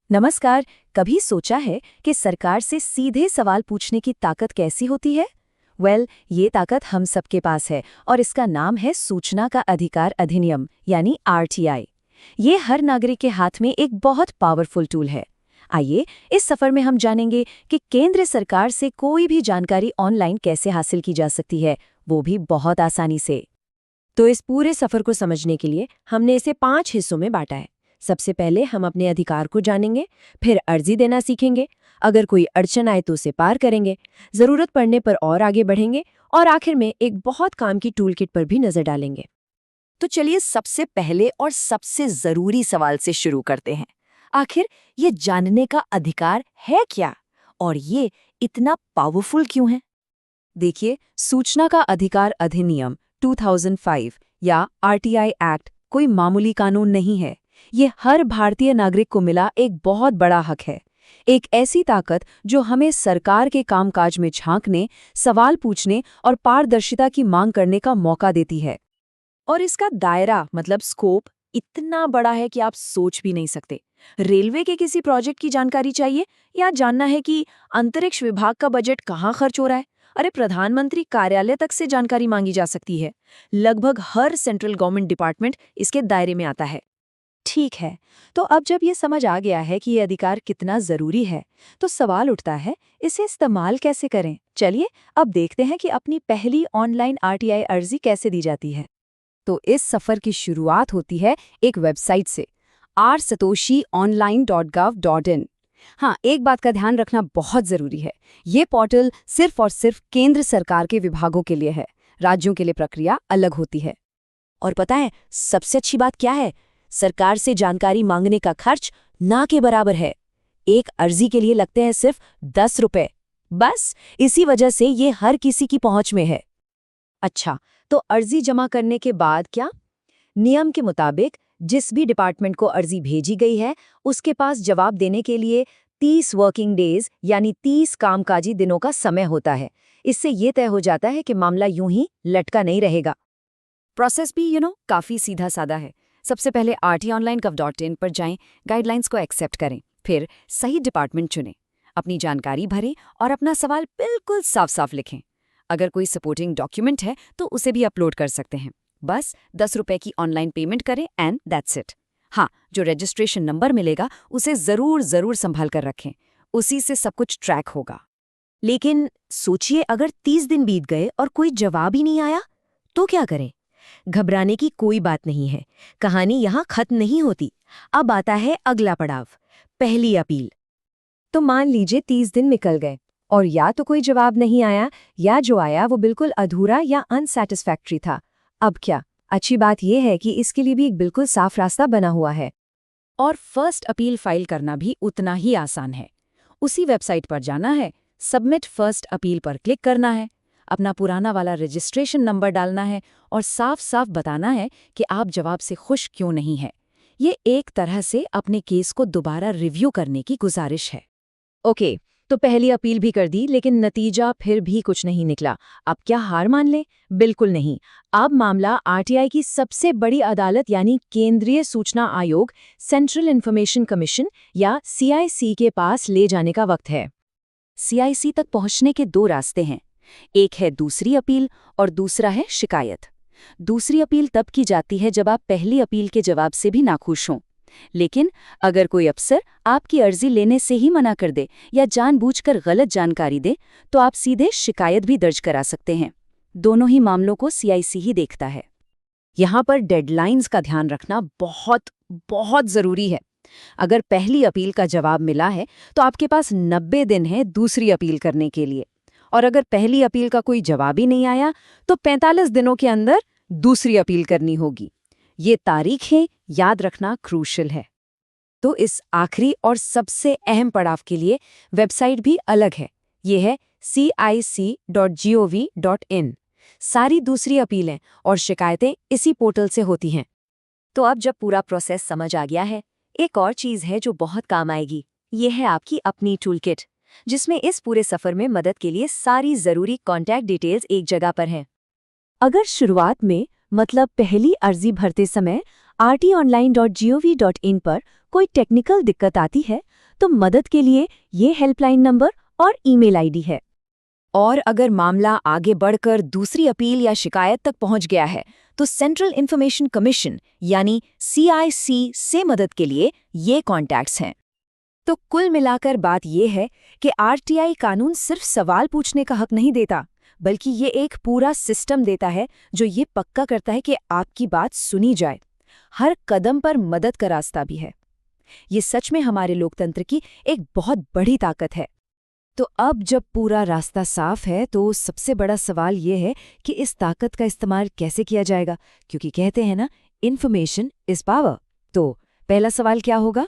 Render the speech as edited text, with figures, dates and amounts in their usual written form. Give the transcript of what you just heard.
नमस्कार। कभी सोचा है कि सरकार से सीधे सवाल पूछने की ताकत कैसी होती है? ये ताकत हम सबके पास है और इसका नाम है सूचना का अधिकार अधिनियम यानी आरटीआई। ये हर नागरिक के हाथ में एक बहुत पावरफुल टूल है। आइए इस सफर में हम जानेंगे कि केंद्र सरकार से कोई भी जानकारी ऑनलाइन कैसे हासिल की जा सकती है, वो भी बहुत आसानी से। तो इस पूरे सफर को समझने के लिए हमने इसे 5 हिस्सों में बांटा है। सबसे पहले हम अपने अधिकार को जानेंगे, फिर अर्जी देना सीखेंगे, अगर कोई अड़चन आए तो उसे पार करेंगे, जरूरत पड़ने पर और आगे बढ़ेंगे और आखिर में एक बहुत काम की टूलकिट पर भी नजर डालेंगे। तो चलिए सबसे पहले और सबसे जरूरी सवाल से शुरू करते हैं। आखिर ये जानने का अधिकार है क्या और ये इतना पावरफुल क्यों है? देखिए, सूचना का अधिकार अधिनियम 2005 या आरटीआई एक्ट कोई मामूली कानून नहीं है। ये हर भारतीय नागरिक को मिला एक बहुत बड़ा हक है। एक ऐसी ताकत जो हमें सरकार के कामकाज में झांकने, सवाल पूछने और पारदर्शिता की मांग करने का मौका देती है। और इसका दायरा मतलब स्कोप इतना बड़ा है कि आप सोच भी नहीं सकते। रेलवे के किसी प्रोजेक्ट की जानकारी चाहिए या जानना है कि अंतरिक्ष विभाग का बजट कहाँ खर्च हो रहा है, अरे प्रधानमंत्री कार्यालय तक से जानकारी मांगी जा सकती है। लगभग हर सेंट्रल गवर्नमेंट डिपार्टमेंट इसके दायरे में आता है। ठीक है, तो अब जब ये समझ आ गया है कि ये अधिकार कितना जरूरी है, तो सवाल उठता है, इसे इस्तेमाल कैसे करें? चलिए अब देखते हैं कि अपनी पहली ऑनलाइन आरटीआई अर्जी कैसे दी जाती है। तो इस सफर की शुरुआत होती है एक वेबसाइट से, r-satoshiionline.gov.in। हाँ, एक बात का ध्यान रखना बहुत जरूरी है, ये पोर्टल सिर्फ और सिर्फ केंद्र सरकार के विभागों के लिए है, राज्यों के लिए प्रक्रिया अलग होती है। और पता है सबसे अच्छी बात क्या है? सरकार से जानकारी मांगने का खर्च ना के बराबर है। एक अर्जी के लिए लगते हैं सिर्फ 10 रुपए। बस इसी वजह से ये हर किसी की पहुंच में है। अच्छा, तो अर्जी जमा करने के बाद क्या? नियम के मुताबिक जिस भी डिपार्टमेंट को अर्जी भेजी गई है, उसके पास जवाब देने के लिए 30 वर्किंग डेज यानी 30 कामकाजी दिनों का समय होता है। इससे ये तय हो जाता है कि मामला यूं ही लटका नहीं रहेगा। प्रोसेस भी काफी सीधा साधा है। सबसे पहले rtonline.gov.in पर जाएं, गाइडलाइंस को एक्सेप्ट करें, फिर सही डिपार्टमेंट चुनें, अपनी जानकारी भरें और अपना सवाल बिल्कुल साफ साफ लिखें। अगर कोई सपोर्टिंग डॉक्यूमेंट है तो उसे भी अपलोड कर सकते हैं। बस 10 रुपए की ऑनलाइन पेमेंट करें एंड दैट्स इट। हाँ, जो रजिस्ट्रेशन नंबर मिलेगा उसे जरूर संभाल कर रखें, उसी से सब कुछ ट्रैक होगा। लेकिन सोचिए अगर 30 दिन बीत गए और कोई जवाब ही नहीं आया, तो क्या करें? घबराने की कोई बात नहीं है, कहानी यहाँ खत्म नहीं होती। अब आता है अगला पड़ाव, पहली अपील। तो मान लीजिए 30 दिन निकल गए और या तो कोई जवाब नहीं आया या जो आया वो बिल्कुल अधूरा या अनसैटिस्फैक्ट्री था। अब क्या? अच्छी बात यह है कि इसके लिए भी एक बिल्कुल साफ रास्ता बना हुआ है। और फर्स्ट अपील फाइल करना भी उतना ही आसान है। उसी वेबसाइट पर जाना है, सबमिट फर्स्ट अपील पर क्लिक करना है, अपना पुराना वाला रजिस्ट्रेशन नंबर डालना है और साफ साफ बताना है कि आप जवाब से खुश क्यों नहीं हैं। ये एक तरह से अपने केस को दोबारा रिव्यू करने की गुजारिश है। ओके, तो पहली अपील भी कर दी लेकिन नतीजा फिर भी कुछ नहीं निकला। अब क्या हार मान लें? बिल्कुल नहीं। अब मामला आरटीआई की सबसे बड़ी अदालत यानी केंद्रीय सूचना आयोग, सेंट्रल इन्फॉर्मेशन कमीशन या सीआईसी के पास ले जाने का वक्त है। सीआईसी तक पहुंचने के 2 रास्ते हैं, एक है दूसरी अपील और दूसरा है शिकायत। दूसरी अपील तब की जाती है जब आप पहली अपील के जवाब से भी नाखुश हों। लेकिन अगर कोई अफसर आपकी अर्जी लेने से ही मना कर दे या जानबूझकर गलत जानकारी दे, तो आप सीधे शिकायत भी दर्ज करा सकते हैं। दोनों ही मामलों को सीआईसी ही देखता है। यहाँ पर डेडलाइंस का ध्यान रखना बहुत बहुत जरूरी है। अगर पहली अपील का जवाब मिला है तो आपके पास 90 दिन है दूसरी अपील करने के लिए, और अगर पहली अपील का कोई जवाब ही नहीं आया तो 45 दिनों के अंदर दूसरी अपील करनी होगी। ये तारीखें याद रखना क्रूशल है। तो इस आखिरी और सबसे अहम पड़ाव के लिए वेबसाइट भी अलग है। ये है cic.gov.in। सारी दूसरी अपीलें और शिकायतें इसी पोर्टल से होती हैं। तो अब जब पूरा प्रोसेस समझ आ गया है, एक और चीज़ है जो बहुत काम आएगी। ये है आपकी अपनी टूलकिट, जिसमें इस पूरे सफर में मदद के लिए सारी जरूरी कॉन्टैक्ट डिटेल्स एक जगह पर हैं। अगर शुरुआत में मतलब पहली अर्जी भरते समय rtonline.gov.in पर कोई टेक्निकल दिक्कत आती है तो मदद के लिए ये हेल्पलाइन नंबर और ईमेल आईडी है। और अगर मामला आगे बढ़कर दूसरी अपील या शिकायत तक पहुंच गया है तो सेंट्रल इंफॉर्मेशन कमीशन यानी CIC से मदद के लिए ये कॉन्टैक्ट्स हैं। तो कुल मिलाकर बात ये है कि RTI कानून सिर्फ सवाल पूछने का हक नहीं देता, बल्कि ये एक पूरा सिस्टम देता है जो ये पक्का करता है कि आपकी बात सुनी जाए। हर कदम पर मदद का रास्ता भी है। ये सच में हमारे लोकतंत्र की एक बहुत बड़ी ताकत है। तो अब जब पूरा रास्ता साफ है तो सबसे बड़ा सवाल ये है कि इस ताकत का इस्तेमाल कैसे किया जाएगा, क्योंकि कहते हैं ना, इन्फॉर्मेशन इज पावर। तो पहला सवाल क्या होगा?